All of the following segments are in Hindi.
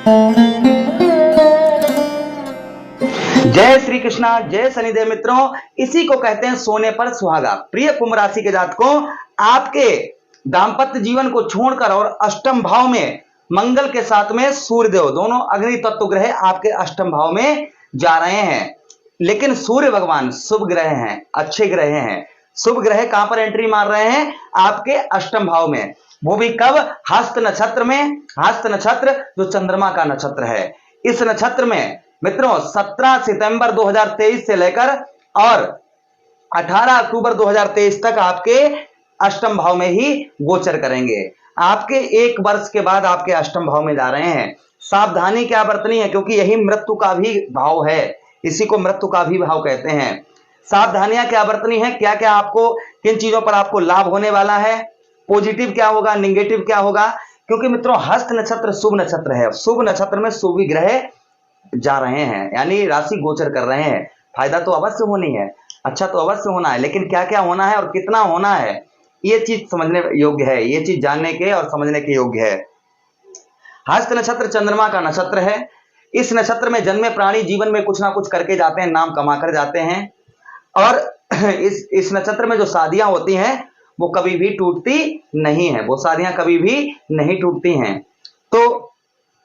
जय श्री कृष्णा, जय शनिदेव। मित्रों, इसी को कहते हैं सोने पर सुहागा। प्रिय कुंभ राशि के जातकों, आपके दाम्पत्य जीवन को छोड़कर और अष्टम भाव में मंगल के साथ में सूर्यदेव, दोनों अग्नि तत्व ग्रह आपके अष्टम भाव में जा रहे हैं। लेकिन सूर्य भगवान शुभ ग्रह हैं, अच्छे ग्रह हैं। शुभ ग्रह कहां पर एंट्री मार रहे हैं? आपके अष्टम भाव में, वो भी कब? हस्त नक्षत्र में। हस्त नक्षत्र जो चंद्रमा का नक्षत्र है। इस नक्षत्र में मित्रों 17 सितंबर 2023 से लेकर और 18 अक्टूबर 2023 तक आपके अष्टम भाव में ही गोचर करेंगे। आपके एक वर्ष के बाद आपके अष्टम भाव में जा रहे हैं। सावधानी क्या बरतनी है, क्योंकि यही मृत्यु का भी भाव है, इसी को मृत्यु का भी भाव कहते हैं। सावधानियां क्या बरतनी है, क्या क्या आपको, किन चीजों पर आपको लाभ होने वाला है, पॉजिटिव क्या होगा, निगेटिव क्या होगा। क्योंकि मित्रों हस्त नक्षत्र शुभ नक्षत्र है। शुभ नक्षत्र में शुभ ग्रह जा रहे हैं, यानी राशि गोचर कर रहे हैं। फायदा तो अवश्य होनी है, अच्छा तो अवश्य होना है, लेकिन क्या क्या होना है और कितना होना है, ये चीज समझने योग्य है, ये चीज जानने के और समझने के योग्य है। हस्त नक्षत्र चंद्रमा का नक्षत्र है। इस नक्षत्र में जन्मे प्राणी जीवन में कुछ ना कुछ करके जाते हैं, नाम कमा कर जाते हैं। और इस नक्षत्र में जो शादियां होती हैं वो कभी भी टूटती नहीं है, वो शादियां कभी भी नहीं टूटती हैं। तो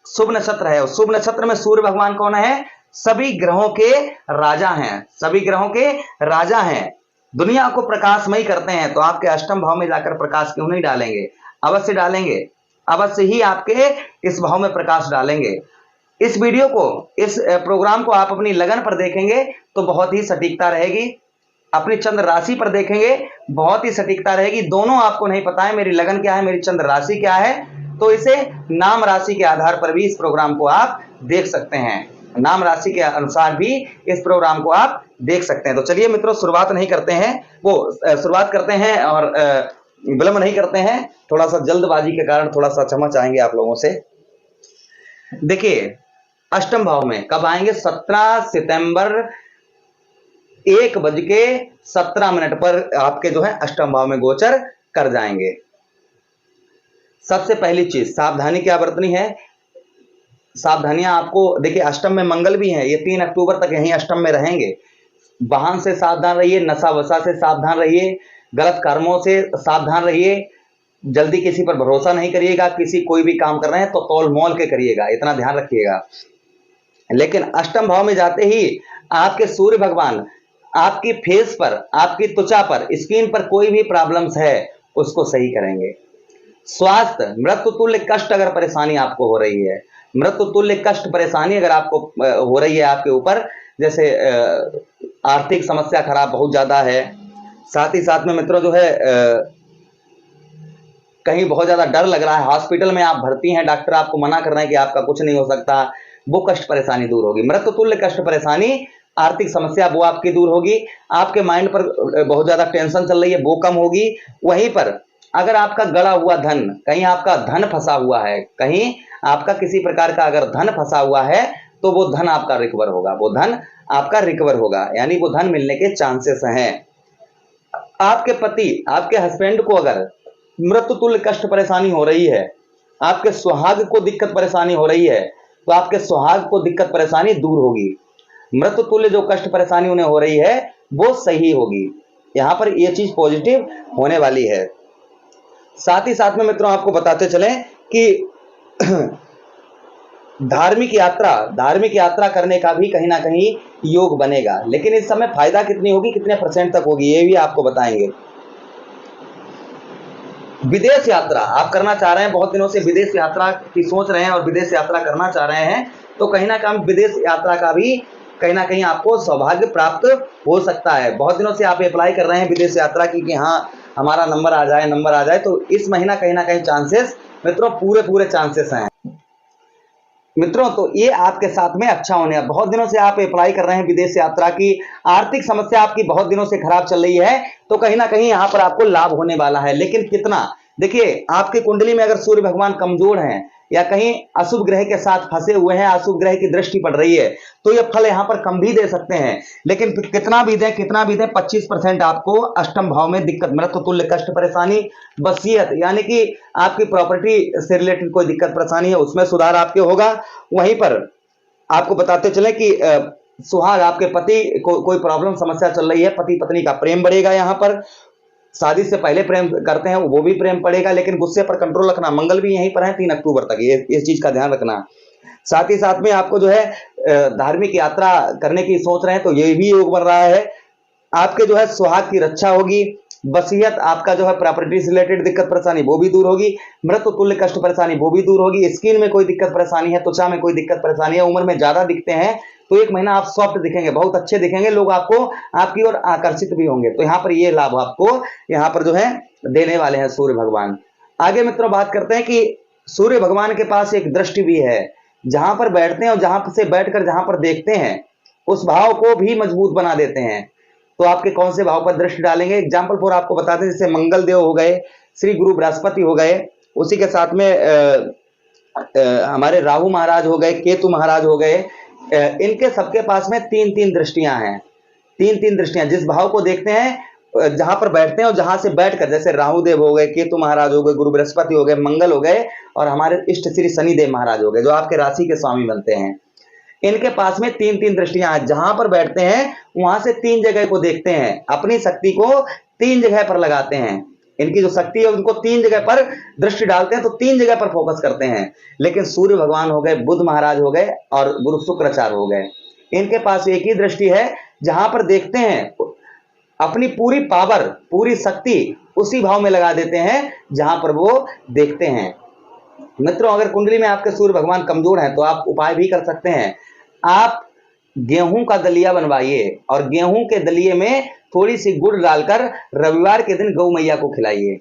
शुभ नक्षत्र है। शुभ नक्षत्र में सूर्य भगवान कौन है? सभी ग्रहों के राजा हैं, सभी ग्रहों के राजा हैं। दुनिया को प्रकाशमयी करते हैं। तो आपके अष्टम भाव में जाकर प्रकाश क्यों नहीं डालेंगे? अवश्य डालेंगे, अवश्य ही आपके इस भाव में प्रकाश डालेंगे। इस वीडियो को, इस प्रोग्राम को आप अपनी लगन पर देखेंगे तो बहुत ही सटीकता रहेगी। अपनी चंद्र राशि पर देखेंगे बहुत ही सटीकता रहेगी। दोनों आपको नहीं पता है मेरी लगन क्या है, मेरी चंद्र राशि क्या है, तो इसे नाम राशि के आधार पर भी इस प्रोग्राम को आप देख सकते हैं। नाम राशि के अनुसार भी इस प्रोग्राम को आप देख सकते हैं। तो चलिए मित्रों, शुरुआत नहीं करते हैं, शुरुआत करते हैं और विलंब नहीं करते हैं। थोड़ा सा जल्दबाजी के कारण थोड़ा सा क्षमा चाहेंगे आप लोगों से। देखिए अष्टम भाव में कब आएंगे? 17 सितंबर 1:17 पर आपके जो है अष्टम भाव में गोचर कर जाएंगे। सबसे पहली चीज सावधानी क्या बरतनी है? सावधानियां आपको देखिए, अष्टम में मंगल भी है, ये 3 अक्टूबर तक यहीं अष्टम में रहेंगे। वाहन से सावधान रहिए, नशा वशा से सावधान रहिए, गलत कर्मों से सावधान रहिए, जल्दी किसी पर भरोसा नहीं करिएगा। कोई भी काम कर रहे हैं तो तौल मोल के करिएगा, इतना ध्यान रखिएगा। लेकिन अष्टम भाव में जाते ही आपके सूर्य भगवान आपकी फेस पर, आपकी त्वचा पर, स्किन पर कोई भी प्रॉब्लम्स है उसको सही करेंगे। स्वास्थ्य, मृत्यु तुल्य कष्ट अगर परेशानी आपको हो रही है, मृत्यु तुल्य कष्ट परेशानी अगर आपको हो रही है आपके ऊपर, जैसे आर्थिक समस्या खराब बहुत ज्यादा है, साथ ही साथ में मित्रों जो है कहीं बहुत ज्यादा डर लग रहा है, हॉस्पिटल में आप भर्ती हैं, डॉक्टर आपको मना कर रहे हैं कि आपका कुछ नहीं हो सकता, वो कष्ट परेशानी दूर होगी। मृत्यु तुल्य कष्ट परेशानी, आर्थिक समस्या वो आपकी दूर होगी। आपके माइंड पर बहुत ज्यादा टेंशन चल रही है, वो कम होगी। वहीं पर अगर आपका गड़ा हुआ धन, कहीं आपका धन फंसा हुआ है, कहीं आपका किसी प्रकार का अगर धन फंसा हुआ है, तो वो धन आपका रिकवर होगा, वो धन आपका रिकवर होगा, यानी वो धन मिलने के चांसेस हैं। आपके पति, आपके हस्बैंड को अगर मृत्यु तुल्य कष्ट परेशानी हो रही है, आपके सुहाग को दिक्कत परेशानी हो रही है, तो आपके सुहाग को दिक्कत परेशानी दूर होगी। मृत्यु तुल्य जो कष्ट परेशानी उन्हें हो रही है वो सही होगी। यहां पर यह चीज पॉजिटिव होने वाली है। साथ ही साथ में मित्रों आपको बताते चलें कि धार्मिक यात्रा करने का भी कहीं ना कहीं योग बनेगा। लेकिन इस समय फायदा कितनी होगी, कितने % तक होगी, ये भी आपको बताएंगे। विदेश यात्रा आप करना चाह रहे हैं, बहुत दिनों से विदेश यात्रा की सोच रहे हैं और विदेश यात्रा करना चाह रहे हैं, तो कहीं ना कहीं विदेश यात्रा का भी कहीं ना कहीं आपको सौभाग्य प्राप्त हो सकता है। बहुत दिनों से आप अप्लाई कर रहे हैं विदेश यात्रा की कि हाँ हमारा नंबर आ जाए, तो इस महीना कहीं ना कहीं चांसेस मित्रों पूरे चांसेस हैं मित्रों। तो ये आपके साथ में अच्छा होने है। बहुत दिनों से आप अप्लाई कर रहे हैं विदेश यात्रा की, आर्थिक समस्या आपकी बहुत दिनों से खराब चल रही है, तो कहीं ना कहीं यहाँ पर आपको लाभ होने वाला है। लेकिन कितना? देखिए आपकी कुंडली में अगर सूर्य भगवान कमजोर हैं या कहीं अशुभ ग्रह के साथ फंसे हुए हैं, अशुभ ग्रह की दृष्टि पड़ रही है, तो ये फल यहाँ पर कम भी दे सकते हैं। लेकिन कितना भी दें 25% आपको अष्टम भाव में दिक्कत, मृत्यु तुल्य कष्ट परेशानी, वसीयत यानी कि आपकी प्रॉपर्टी से रिलेटेड कोई दिक्कत परेशानी है उसमें सुधार आपके होगा। वहीं पर आपको बताते चले कि सुहाग, आपके पति को कोई प्रॉब्लम समस्या चल रही है, पति पत्नी का प्रेम बढ़ेगा। यहाँ पर शादी से पहले प्रेम करते हैं वो भी प्रेम पड़ेगा, लेकिन गुस्से पर कंट्रोल रखना। मंगल भी यहीं पर है 3 अक्टूबर तक, ये इस चीज का ध्यान रखना। साथ ही साथ में आपको जो है धार्मिक यात्रा करने की सोच रहे हैं तो ये भी योग बन रहा है। आपके जो है सुहाग की रक्षा होगी। वसीयत, आपका जो है प्रॉपर्टी से रिलेटेड दिक्कत परेशानी वो भी दूर होगी। मृत्यु तुल्य कष्ट परेशानी वो भी दूर होगी। स्किन में कोई दिक्कत परेशानी है, त्वचा में कोई दिक्कत परेशानी है, उम्र में ज्यादा दिखते हैं तो 1 महीना आप सॉफ्ट दिखेंगे, बहुत अच्छे दिखेंगे, लोग आपको आपकी ओर आकर्षित भी होंगे। तो यहाँ पर ये लाभ आपको यहाँ पर जो है देने वाले हैं सूर्य भगवान। आगे मित्रों बात करते हैं कि सूर्य भगवान के पास एक दृष्टि भी है, जहां पर बैठते हैं और जहां से बैठकर जहां पर देखते हैं उस भाव को भी मजबूत बना देते हैं। तो आपके कौन से भाव पर दृष्टि डालेंगे, एग्जाम्पल फॉर आपको बताते हैं, जैसे मंगल देव हो गए, श्री गुरु बृहस्पति हो गए, उसी के साथ में हमारे राहु महाराज हो गए, केतु महाराज हो गए। इनके सबके पास में 3-3 दृष्टियां हैं। 3-3 दृष्टियां जिस भाव को देखते हैं, जहां पर बैठते हैं और जहां से बैठकर, जैसे राहु देव हो गए, केतु महाराज हो गए, गुरु बृहस्पति हो गए, मंगल हो गए और हमारे इष्ट श्री शनिदेव महाराज हो गए, जो आपके राशि के स्वामी बनते हैं। इनके पास में 3-3 दृष्टियां हैं। जहां पर बैठते हैं वहां से 3 जगह को देखते हैं, अपनी शक्ति को 3 जगह पर लगाते हैं। इनकी जो शक्ति है उनको 3 जगह पर दृष्टि डालते हैं, तो 3 जगह पर फोकस करते हैं। लेकिन सूर्य भगवान हो गए, बुध महाराज हो गए और गुरु शुक्राचार्य हो गए, इनके पास एक ही दृष्टि है, जहां पर देखते हैं अपनी पूरी पावर, पूरी शक्ति उसी भाव में लगा देते हैं जहां पर वो देखते हैं। मित्रों अगर कुंडली में आपके सूर्य भगवान कमजोर हैं तो आप उपाय भी कर सकते हैं। आप गेहूं का दलिया बनवाइए और गेहूं के दलिए में थोड़ी सी गुड़ डालकर रविवार के दिन गौ मैया को खिलाइए।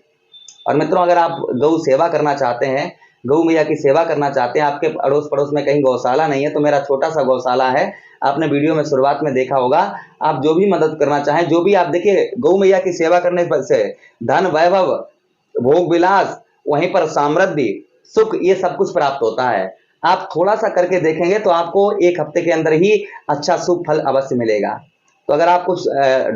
और मित्रों अगर आप गौ सेवा करना चाहते हैं, गौ मैया की सेवा करना चाहते हैं, आपके अड़ोस पड़ोस में कहीं गौशाला नहीं है तो मेरा छोटा सा गौशाला है, आपने वीडियो में शुरुआत में देखा होगा। आप जो भी मदद करना चाहें, जो भी आप देखिए, गौ मैया की सेवा करने से धन, वैभव, भोग विलास, वहीं पर समृद्धि, सुख, ये सब कुछ प्राप्त होता है। आप थोड़ा सा करके देखेंगे तो आपको 1 हफ्ते के अंदर ही अच्छा शुभ फल अवश्य मिलेगा। तो अगर आप कुछ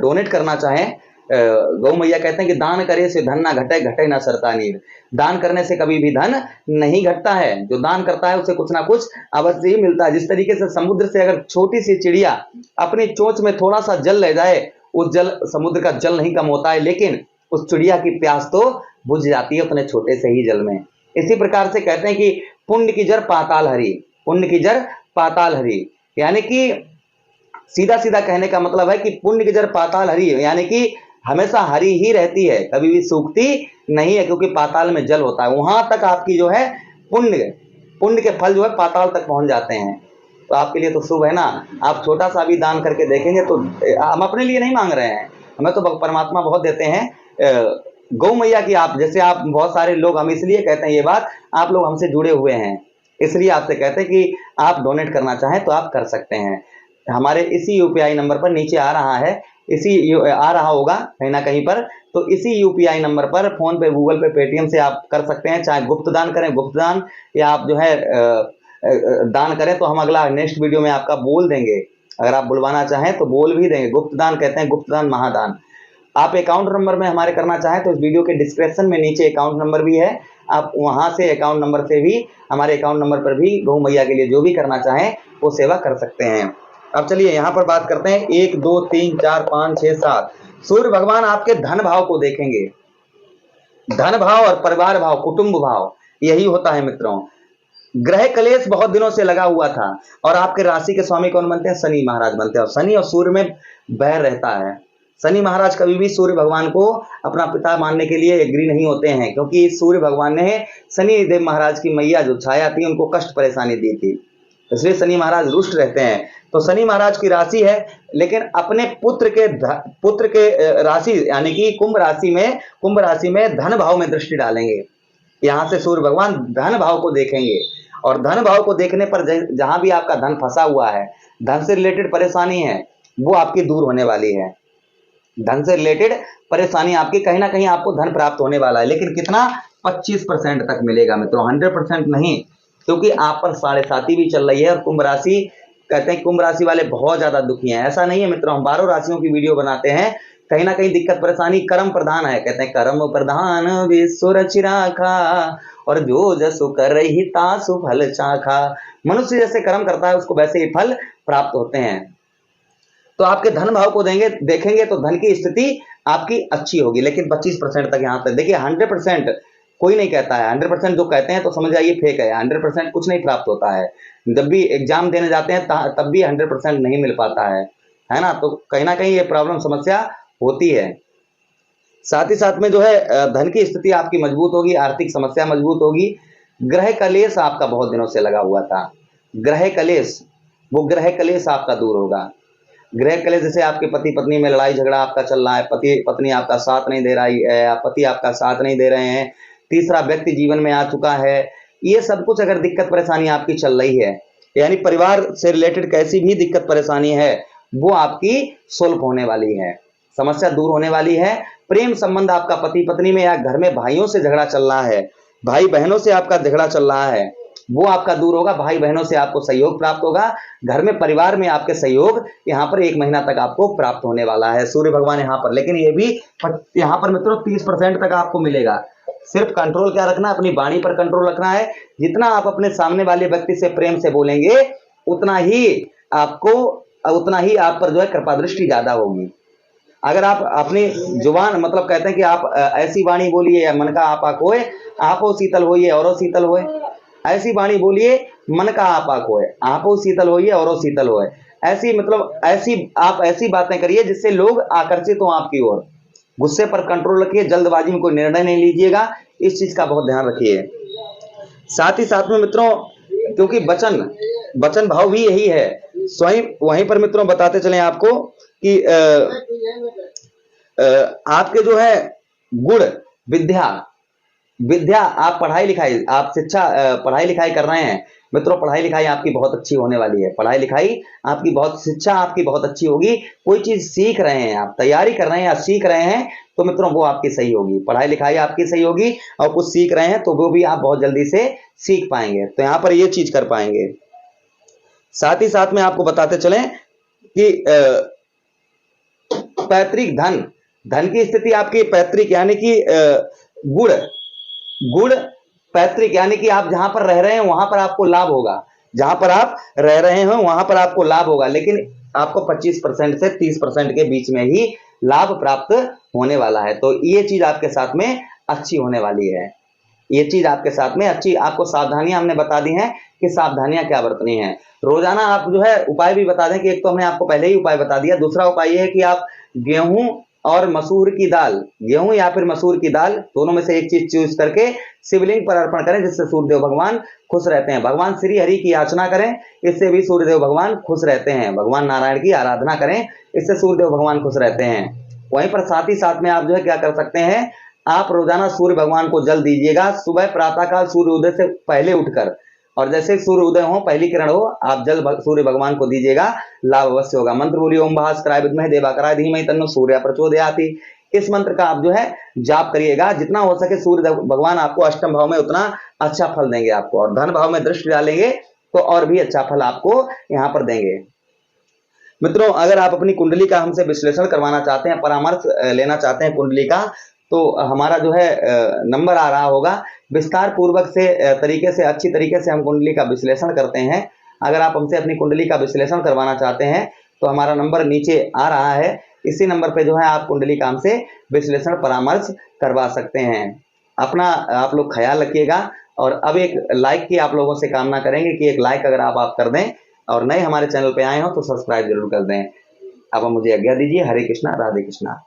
डोनेट करना चाहें, गौ मैया कहते हैं कि दान करे से धन ना घटे, घटे ना सरता नीर। दान करने से कभी भी धन नहीं घटता है, जो दान करता है उसे कुछ ना कुछ अवश्य ही मिलता है। जिस तरीके से समुद्र से अगर छोटी सी चिड़िया अपनी चोंच में थोड़ा सा जल ले जाए, उस जल, समुद्र का जल नहीं कम होता है, लेकिन उस चिड़िया की प्यास तो बुझ जाती है उतने छोटे से ही जल में। इसी प्रकार से कहते हैं कि पुण्य की जड़ पाताल हरी, पुण्य की जड़ पाताल हरी, यानी कि सीधा सीधा कहने का मतलब है कि पुण्य की जड़ पाताल हरी, यानी कि हमेशा हरी ही रहती है, कभी भी सूखती नहीं है, क्योंकि पाताल में जल होता है। वहां तक आपकी जो है पुण्य के फल जो है पाताल तक पहुंच जाते हैं। तो आपके लिए तो शुभ है ना। आप छोटा सा भी दान करके देखेंगे तो, हम अपने लिए नहीं मांग रहे हैं, हमें तो परमात्मा बहुत देते हैं। गौ मैया की, आप जैसे आप बहुत सारे लोग, हम इसलिए कहते हैं ये बात, आप लोग हमसे जुड़े हुए हैं, इसलिए आपसे कहते हैं कि आप डोनेट करना चाहें तो आप कर सकते हैं। हमारे इसी यूपीआई नंबर पर नीचे आ रहा है, आ रहा होगा कहीं ना कहीं पर, तो इसी यूपीआई नंबर पर फोन पे, गूगल पे, पेटीएम से आप कर सकते हैं। चाहे गुप्त दान करें, गुप्त दान, या आप जो है दान करें तो हम अगला नेक्स्ट वीडियो में आपका बोल देंगे। अगर आप बुलवाना चाहें तो बोल भी देंगे। गुप्त दान कहते हैं, गुप्त दान, महादान। आप अकाउंट नंबर में हमारे करना चाहें तो इस वीडियो के डिस्क्रिप्शन में नीचे अकाउंट नंबर भी है, आप वहां से अकाउंट नंबर से भी, हमारे अकाउंट नंबर पर भी गौ मैया के लिए जो भी करना चाहें वो सेवा कर सकते हैं। अब चलिए यहाँ पर बात करते हैं 1 2 3 4 5 6 7 सूर्य भगवान आपके धन भाव को देखेंगे। धन भाव और परिवार भाव, कुटुंब भाव, यही होता है मित्रों। ग्रह कलेश बहुत दिनों से लगा हुआ था और आपके राशि के स्वामी कौन बनते हैं? शनि महाराज बनते हैं। और शनि और सूर्य में बैर रहता है। शनि महाराज कभी भी सूर्य भगवान को अपना पिता मानने के लिए एग्री नहीं होते हैं, क्योंकि सूर्य भगवान ने शनि देव महाराज की मैया जो छाया थी उनको कष्ट परेशानी दी थी, इसलिए शनि महाराज रुष्ट रहते हैं। तो शनि महाराज की राशि है, लेकिन अपने पुत्र के राशि यानी कि कुंभ राशि में धन भाव में दृष्टि डालेंगे। यहाँ से सूर्य भगवान धन भाव को देखेंगे और धन भाव को देखने पर जहां भी आपका धन फंसा हुआ है, धन से रिलेटेड परेशानी है, वो आपकी दूर होने वाली है। धन से रिलेटेड परेशानी आपकी, कहीं ना कहीं आपको धन प्राप्त होने वाला है, लेकिन कितना? 25% तक मिलेगा मित्रों, 100% नहीं, क्योंकि आप पर 7.5 भी चल रही है। और कुंभ राशि कहते हैं, कुंभ राशि वाले बहुत ज्यादा दुखी हैं। ऐसा नहीं है मित्रों, हम 12 राशियों की वीडियो बनाते हैं, कहीं ना कहीं दिक्कत परेशानी कर्म प्रधान है, कहते हैं कर्म प्रधान विश्व रचि राखा और जो जसु कर ही तासु फल चाखा। मनुष्य जैसे कर्म करता है उसको वैसे ही फल प्राप्त होते हैं। तो आपके धन भाव को देखेंगे तो धन की स्थिति आपकी अच्छी होगी, लेकिन 25% तक यहाँ तक देखिए। 100% कोई नहीं कहता है, 100% जो कहते हैं तो समझ जाइए फेक है। 100% कुछ नहीं प्राप्त होता है। जब भी एग्जाम देने जाते हैं तब भी 100% नहीं मिल पाता है ना। तो कहीं ना कहीं ये प्रॉब्लम समस्या होती है। साथ ही साथ में जो है धन की स्थिति आपकी मजबूत होगी, आर्थिक समस्या मजबूत होगी। ग्रह कलेश आपका बहुत दिनों से लगा हुआ था, ग्रह कलेश, वो ग्रह कलेश आपका दूर होगा। ग्रह कलेश जैसे आपके पति पत्नी में लड़ाई झगड़ा आपका चल रहा है, पति पत्नी आपका साथ नहीं दे रही है, पति आपका साथ नहीं दे रहे हैं, तीसरा व्यक्ति जीवन में आ चुका है, ये सब कुछ अगर दिक्कत परेशानी आपकी चल रही है, यानी परिवार से रिलेटेड कैसी भी दिक्कत परेशानी है वो आपकी सोल्व होने वाली है, समस्या दूर होने वाली है। प्रेम संबंध आपका पति पत्नी में या घर में भाइयों से झगड़ा चल रहा है, भाई बहनों से आपका झगड़ा चल रहा है, वो आपका दूर होगा। भाई बहनों से आपको सहयोग प्राप्त होगा। घर में परिवार में आपके सहयोग यहाँ पर 1 महीना तक आपको प्राप्त होने वाला है सूर्य भगवान यहाँ पर। लेकिन ये भी यहाँ पर मित्रों 30% तक आपको मिलेगा। सिर्फ कंट्रोल क्या रखना है, अपनी वाणी पर कंट्रोल रखना है। जितना आप अपने सामने वाले व्यक्ति से प्रेम से बोलेंगे उतना ही आप पर जो है कृपा दृष्टि ज्यादा होगी। अगर आप अपनी जुबान मतलब कहते हैं कि आप ऐसी वाणी बोलिए या मन का आपा खोए, आपो शीतल होइए औरो शीतल होए। ऐसी वाणी बोलिए मन का आपा खोए, आपो शीतल होइए औरो शीतल होए। ऐसी मतलब ऐसी बातें करिए जिससे लोग आकर्षित हों आपकी ओर। गुस्से पर कंट्रोल रखिए, जल्दबाजी में कोई निर्णय नहीं लीजिएगा, इस चीज का बहुत ध्यान रखिए। साथ ही साथ में मित्रों, क्योंकि वचन भाव भी यही है, स्वयं वहीं पर मित्रों बताते चले आपको कि आपके जो है गुण विद्या आप पढ़ाई लिखाई, आप शिक्षा पढ़ाई लिखाई कर रहे हैं मित्रों, पढ़ाई लिखाई आपकी बहुत अच्छी होने वाली है। पढ़ाई लिखाई आपकी शिक्षा आपकी बहुत अच्छी होगी। कोई चीज सीख रहे हैं, आप तैयारी कर रहे हैं या सीख रहे हैं तो मित्रों वो आपकी सही होगी। पढ़ाई लिखाई आपकी सही होगी और कुछ सीख रहे हैं तो वो भी आप बहुत जल्दी से सीख पाएंगे, तो यहाँ पर ये चीज कर पाएंगे। साथ ही साथ में आपको बताते चलें कि पैतृक धन की स्थिति आपकी पैतृक यानी कि गुण पैतृक यानी कि आप जहां पर रह रहे हैं वहां पर आपको लाभ होगा। जहां पर आप रह रहे हो वहां पर आपको लाभ होगा, लेकिन आपको 25% से 30% के बीच में ही लाभ प्राप्त होने वाला है। तो ये चीज आपके साथ में अच्छी होने वाली है। ये चीज आपके साथ में अच्छी, आपको सावधानियां हमने बता दी हैं कि सावधानियां क्या बरतनी है। रोजाना आप जो है उपाय भी बता दें कि एक तो हमने आपको पहले ही उपाय बता दिया। दूसरा उपाय ये है कि आप गेहूं और मसूर की दाल, गेहूं या फिर मसूर की दाल, दोनों में से एक चीज चूज करके शिवलिंग पर अर्पण करें, जिससे सूर्यदेव भगवान खुश रहते हैं। भगवान श्री हरि की याचना करें, इससे भी सूर्यदेव भगवान खुश रहते हैं। भगवान नारायण की आराधना करें, इससे सूर्यदेव भगवान खुश रहते हैं। वहीं पर साथ ही साथ में आप जो है क्या कर सकते हैं, आप रोजाना सूर्य भगवान को जल दीजिएगा। सुबह प्रातःकाल सूर्य उदय से पहले उठकर, और जैसे सूर्य उदय हो, पहली किरण हो, आप जल सूर्य भगवान को दीजिएगा, लाभ अवश्य होगा। मंत्र बोलिए ओम भास्कराय विद्महे देवाकराय धीमहि तन्नो सूर्य प्रचोदयाति। इस मंत्र का आप जो है जाप करिएगा। जितना हो सके सूर्य भगवान आपको अष्टम भाव में उतना अच्छा फल देंगे आपको, और धन भाव में दृष्टि डालेंगे तो और भी अच्छा फल आपको यहाँ पर देंगे। मित्रों, अगर आप अपनी कुंडली का हमसे विश्लेषण करवाना चाहते हैं, परामर्श लेना चाहते हैं कुंडली का, तो हमारा जो है नंबर आ रहा होगा। विस्तार पूर्वक से तरीके से, अच्छी तरीके से हम कुंडली का विश्लेषण करते हैं। अगर आप हमसे अपनी कुंडली का विश्लेषण करवाना चाहते हैं तो हमारा नंबर नीचे आ रहा है, इसी नंबर पे जो है आप कुंडली का हमसे विश्लेषण परामर्श करवा सकते हैं। अपना आप लोग ख्याल रखिएगा, और अब एक लाइक की आप लोगों से कामना करेंगे कि एक लाइक अगर आप कर दें, और नए हमारे चैनल पे आए हो तो सब्सक्राइब जरूर कर दें। अब मुझे आज्ञा दीजिए। हरे कृष्णा, राधे कृष्णा।